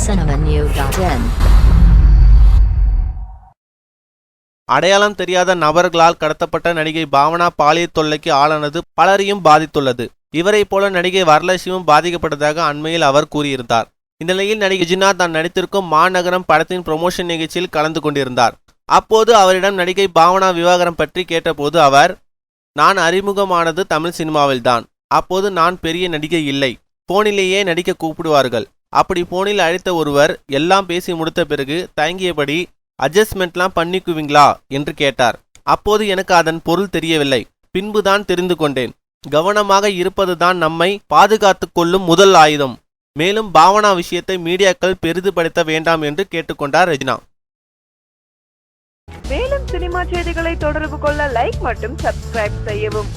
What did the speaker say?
cinemanew.in. அடையாளம் தெரியாத நபர்களால் கடத்தப்பட்ட நடிகை பாவனா பாலியல் தொல்லைக்கு ஆளானது பலரையும் பாதித்துள்ளது. இவரை போல நடிகை வரலட்சுமியும் பாதிக்கப்பட்டதாக அண்மையில் அவர் கூறியிருந்தார். இந்த நிலையில் நடிகை ஜினா தான் நடித்திருக்கும் மாநகரம் படத்தின் ப்ரொமோஷன் நிகழ்ச்சியில் கலந்து கொண்டிருந்தார். அப்போது அவரிடம் நடிகை பாவனா விவாகரம் பற்றி கேட்டபோது அவர், நான் அறிமுகமானது தமிழ் சினிமாவில்தான். அப்போது நான் பெரிய நடிகை இல்லை, போனிலேயே நடிக்க கூப்பிடுவார்கள். அப்படி போனில் அழைத்த ஒருவர் எல்லாம் பேசி முடித்த பிறகு தயங்கியபடி அட்ஜஸ்ட்மெண்ட்லாம் பண்ணிக்குவீங்களா என்று கேட்டார். அப்போது எனக்கு அதன் பொருள் தெரியவில்லை. பின்புதான் தெரிந்து கொண்டேன். கவனமாக இருப்பதுதான் நம்மை பாதுகாத்து கொள்ளும் முதல் ஆயுதம். மேலும் பாவனா விஷயத்தை மீடியாக்கள் பெரிதுபடுத்த வேண்டாம் என்று கேட்டுக்கொண்டார் ரெஜினா. மேலும் சினிமா செய்திகளை தொடர்பு கொள்ள லைக் மற்றும் சப்ஸ்கிரைப் செய்யவும்.